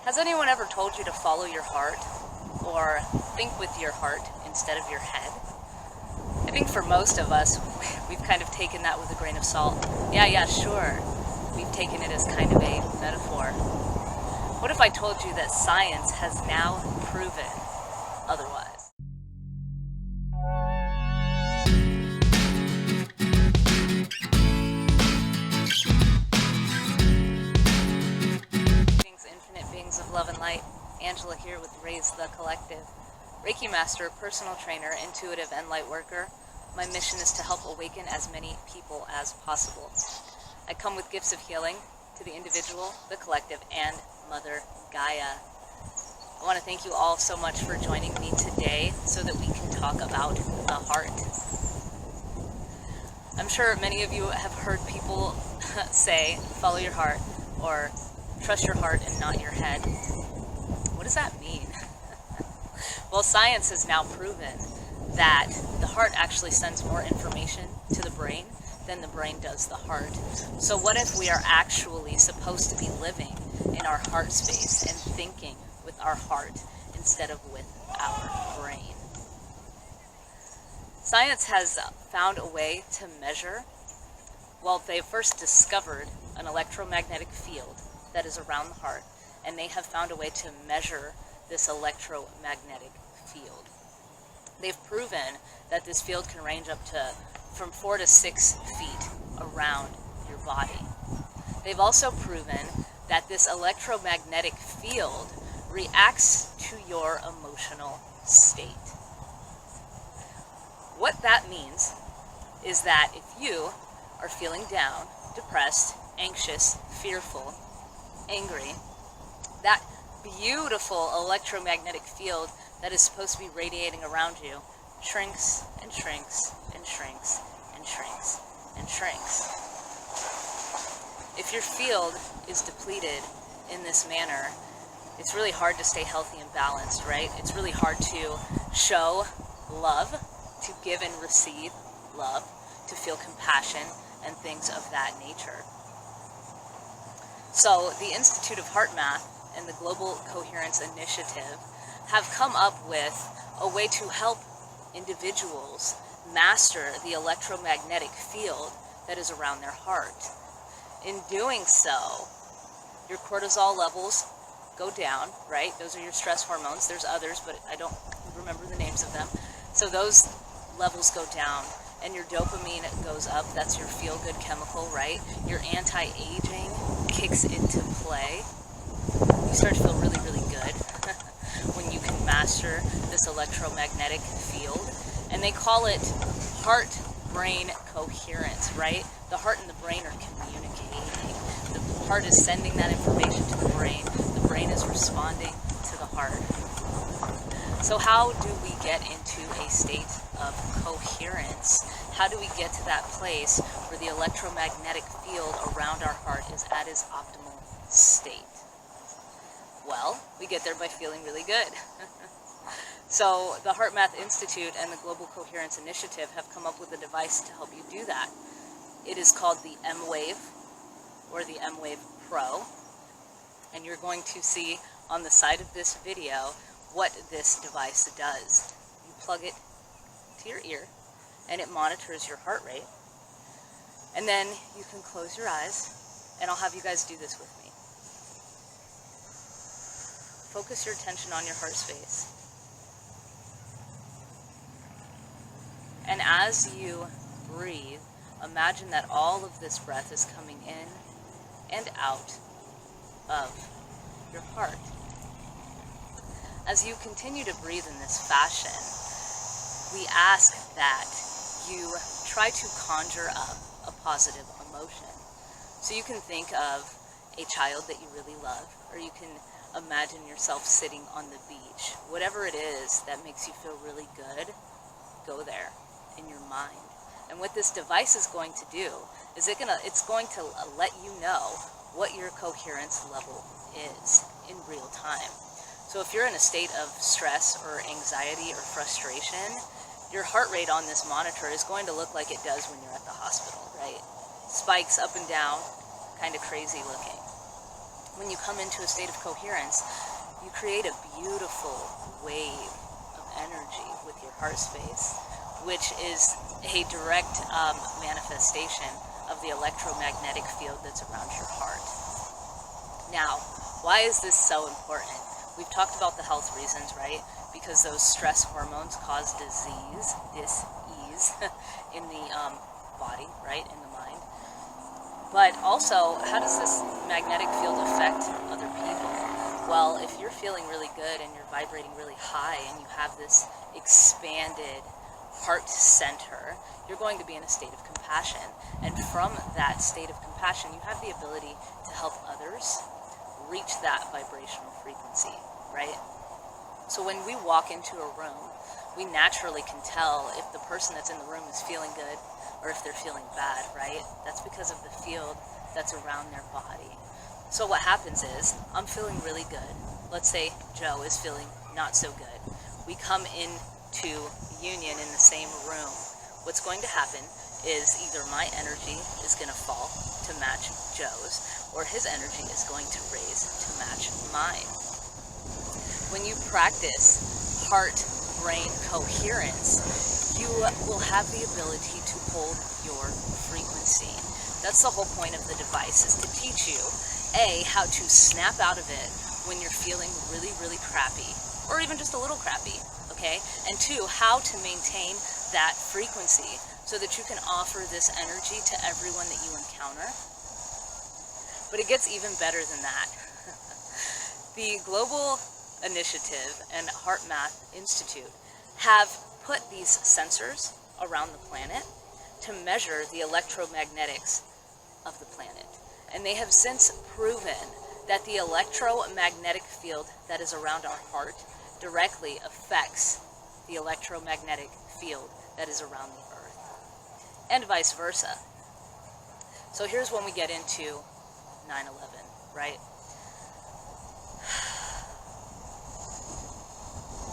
Has anyone ever told you to follow your heart or think with your heart instead of your head? I think for most of us, we've kind of taken that with a grain of salt. Yeah, sure. We've taken it as kind of a metaphor. What if I told you that science has now proven otherwise? Infinite beings of love and light. Angela here with Raise the Collective. Reiki Master, personal trainer, intuitive, and light worker. My mission is to help awaken as many people as possible. I come with gifts of healing to the individual, the collective, and Mother Gaia. I want to thank you all so much for joining me today so that we can talk about the heart. I'm sure many of you have heard people say, follow your heart, or trust your heart and not your head. What does that mean? Well, science has now proven that the heart actually sends more information to the brain than the brain does the heart. So what if we are actually supposed to be living in our heart space and thinking with our heart instead of with our brain? Science has found a way to measure. Well, they first discovered an electromagnetic field that is around the heart, and they have found a way to measure this electromagnetic field. They've proven that this field can range up to from 4 to 6 feet around your body. They've also proven that this electromagnetic field reacts to your emotional state. What that means is that if you are feeling down, depressed, anxious, fearful, angry, that beautiful electromagnetic field that is supposed to be radiating around you shrinks and shrinks and shrinks and shrinks and shrinks. If your field is depleted in this manner, it's really hard to stay healthy and balanced, right? It's really hard to show love, to give and receive love, to feel compassion, and things of that nature. So the Institute of Heart Math and the Global Coherence Initiative have come up with a way to help individuals master the electromagnetic field that is around their heart. In doing so, your cortisol levels go down, right? Those are your stress hormones. There's others, but I don't remember the names of them. So those levels go down, and your dopamine goes up. That's your feel-good chemical, right? Your anti-aging kicks into play. You start to feel really, really good when you can master this electromagnetic field. And they call it heart-brain coherence, right? The heart and the brain are communicating. The heart is sending that information to the brain. The brain is responding to the heart. So how do we get into a state of coherence? How do we get to that place where the electromagnetic field around our heart is at its optimal state? Well, we get there by feeling really good. So the Heart Math Institute and the Global Coherence Initiative have come up with a device to help you do that. It is called the M-Wave, or the M-Wave Pro, and you're going to see on the side of this video what this device does. You plug it to your ear, and it monitors your heart rate. And then you can close your eyes, and I'll have you guys do this with me. Focus your attention on your heart space. And as you breathe, imagine that all of this breath is coming in and out of your heart. As you continue to breathe in this fashion, we ask that you try to conjure up a positive emotion. So you can think of a child that you really love, or you can imagine yourself sitting on the beach. Whatever it is that makes you feel really good, go there in your mind. And what this device is going to do is it's going to let you know what your coherence level is in real time. So if you're in a state of stress or anxiety or frustration, your heart rate on this monitor is going to look like it does when you're at the hospital, right? Spikes up and down, kind of crazy looking. when you come into a state of coherence, you create a beautiful wave of energy with your heart space, which is a direct manifestation of the electromagnetic field that's around your heart. Now, why is this so important? We've talked about the health reasons, right? Because those stress hormones cause dis-ease in the body, right? In the mind. But also, how does this magnetic field affect other people? Well, if you're feeling really good and you're vibrating really high and you have this expanded heart center, you're going to be in a state of compassion. And from that state of compassion, you have the ability to help others reach that vibrational frequency, right? So when we walk into a room, we naturally can tell if the person that's in the room is feeling good or if they're feeling bad, right? That's because of the field that's around their body. So what happens is, I'm feeling really good. Let's say Joe is feeling not so good. We come into union in the same room. What's going to happen is either my energy is going to fall to match Joe's, or his energy is going to raise to match mine. When you practice heart-brain coherence, you will have the ability to hold your frequency. That's the whole point of the device, is to teach you, A, how to snap out of it when you're feeling really, really crappy, or even just a little crappy, okay? And 2, how to maintain that frequency so that you can offer this energy to everyone that you encounter. But it gets even better than that. The Global Initiative and HeartMath Institute have put these sensors around the planet to measure the electromagnetics of the planet. And they have since proven that the electromagnetic field that is around our heart directly affects the electromagnetic field that is around the earth, and vice versa. So here's when we get into 9/11, right?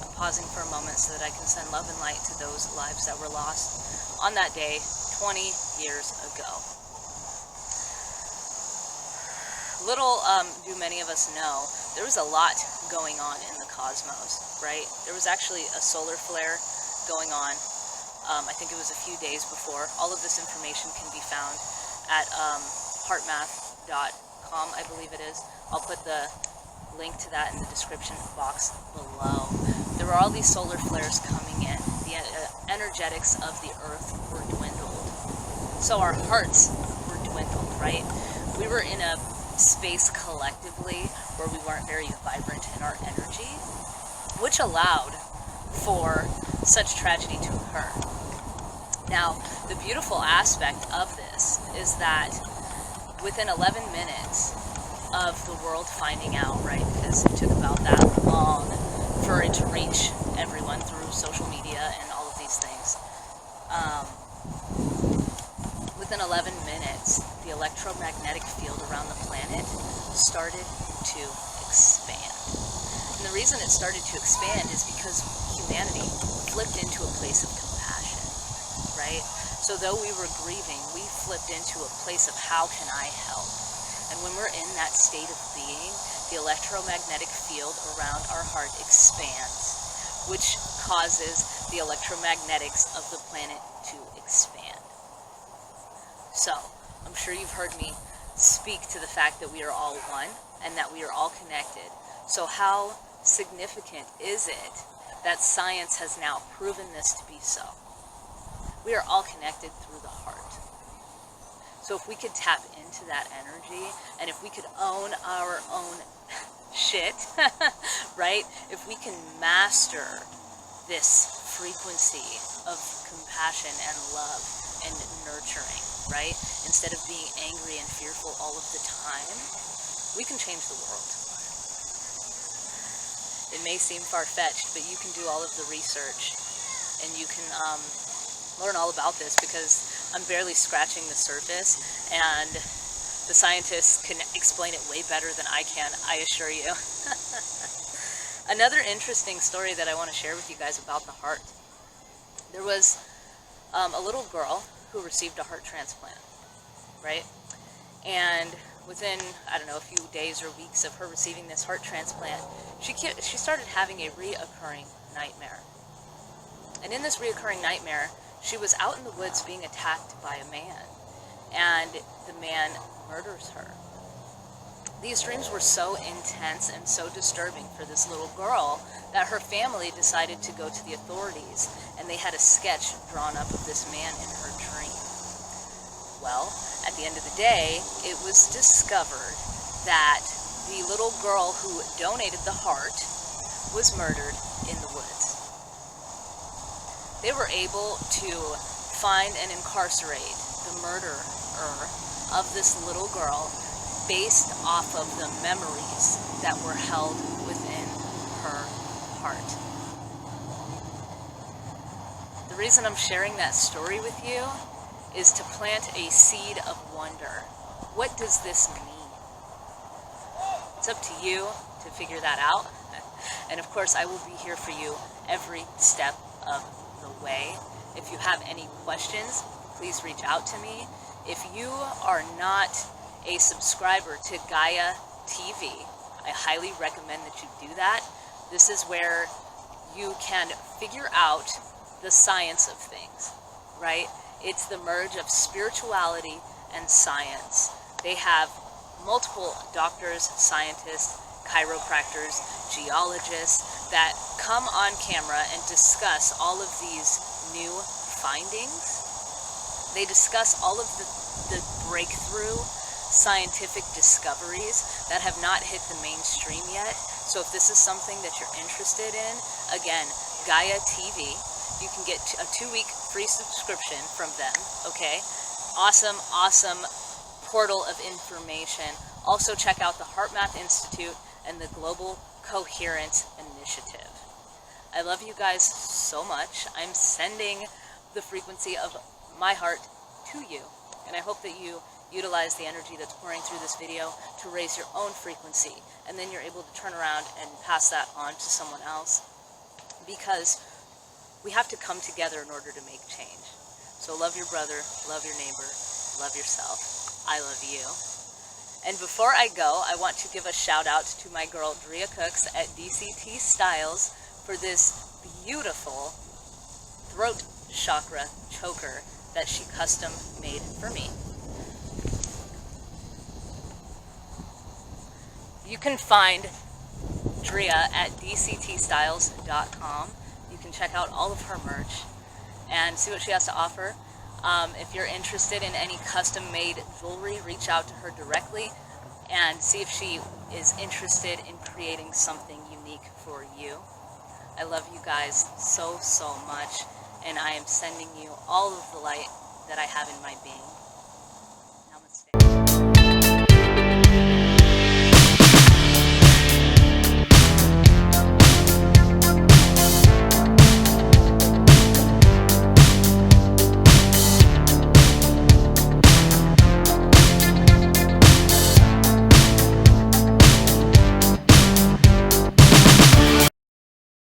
I'm pausing for a moment so that I can send love and light to those lives that were lost on that day 20 years ago. Little do many of us know, there was a lot going on in the cosmos, right? There was actually a solar flare going on. I think it was a few days before. All of this information can be found at heartmath.com, I believe it is. I'll put the link to that in the description box below. There were all these solar flares coming in. The energetics of the earth were dwindled. So our hearts were dwindled, right? We were in a space collectively where we weren't very vibrant in our energy, which allowed for such tragedy to occur. Now, the beautiful aspect of this is that within 11 minutes of the world finding out, right, because it took about that long for it to reach everyone through social media and all of these things, within 11 minutes, the electromagnetic field around the planet started to expand. And the reason it started to expand is because humanity flipped into a place of compassion, right? So though we were grieving, we flipped into a place of how can I help? And when we're in that state of being, the electromagnetic field around our heart expands, which causes the electromagnetics of the planet to expand. So, I'm sure you've heard me speak to the fact that we are all one and that we are all connected. So how significant is it that science has now proven this to be so? We are all connected through the heart. So if we could tap into that energy, and if we could own our own shit, right? If we can master this frequency of compassion and love and nurturing, right? Instead of being angry and fearful all of the time, we can change the world. It may seem far-fetched, but you can do all of the research and you can learn all about this, because I'm barely scratching the surface, and the scientists can explain it way better than I can, I assure you. Another interesting story that I want to share with you guys about the heart. There was a little girl who received a heart transplant, right? And within, I don't know, a few days or weeks of her receiving this heart transplant, she started having a reoccurring nightmare. And in this reoccurring nightmare, she was out in the woods being attacked by a man, and the man murders her. These dreams were so intense and so disturbing for this little girl that her family decided to go to the authorities, and they had a sketch drawn up of this man in her dream. Well, at the end of the day, it was discovered that the little girl who donated the heart was murdered in the woods. They were able to find and incarcerate the murderer of this little girl based off of the memories that were held within her heart. The reason I'm sharing that story with you is to plant a seed of wonder. What does this mean? It's up to you to figure that out. And of course, I will be here for you every step of the way. If you have any questions, please reach out to me. If you are not a subscriber to Gaia TV, I highly recommend that you do that. This is where you can figure out the science of things, right? It's the merge of spirituality and science. They have multiple doctors, scientists, chiropractors, geologists that come on camera and discuss all of these new findings. They discuss all of the breakthrough scientific discoveries that have not hit the mainstream yet. So if this is something that you're interested in, again, Gaia TV, you can get a 2-week free subscription from them, okay? Awesome, awesome portal of information. Also check out the HeartMath Institute and the Global Coherence Initiative. I love you guys so much. I'm sending the frequency of my heart to you, and I hope that you utilize the energy that's pouring through this video to raise your own frequency, and then you're able to turn around and pass that on to someone else, because we have to come together in order to make change. So love your brother, love your neighbor, love yourself. I love you. And before I go, I want to give a shout out to my girl Drea Cooks at DCT Styles for this beautiful throat chakra choker that she custom made for me. You can find Drea at dctstyles.com. You can check out all of her merch and see what she has to offer. If you're interested in any custom-made jewelry, reach out to her directly and see if she is interested in creating something unique for you. I love you guys so, so much, and I am sending you all of the light that I have in my being.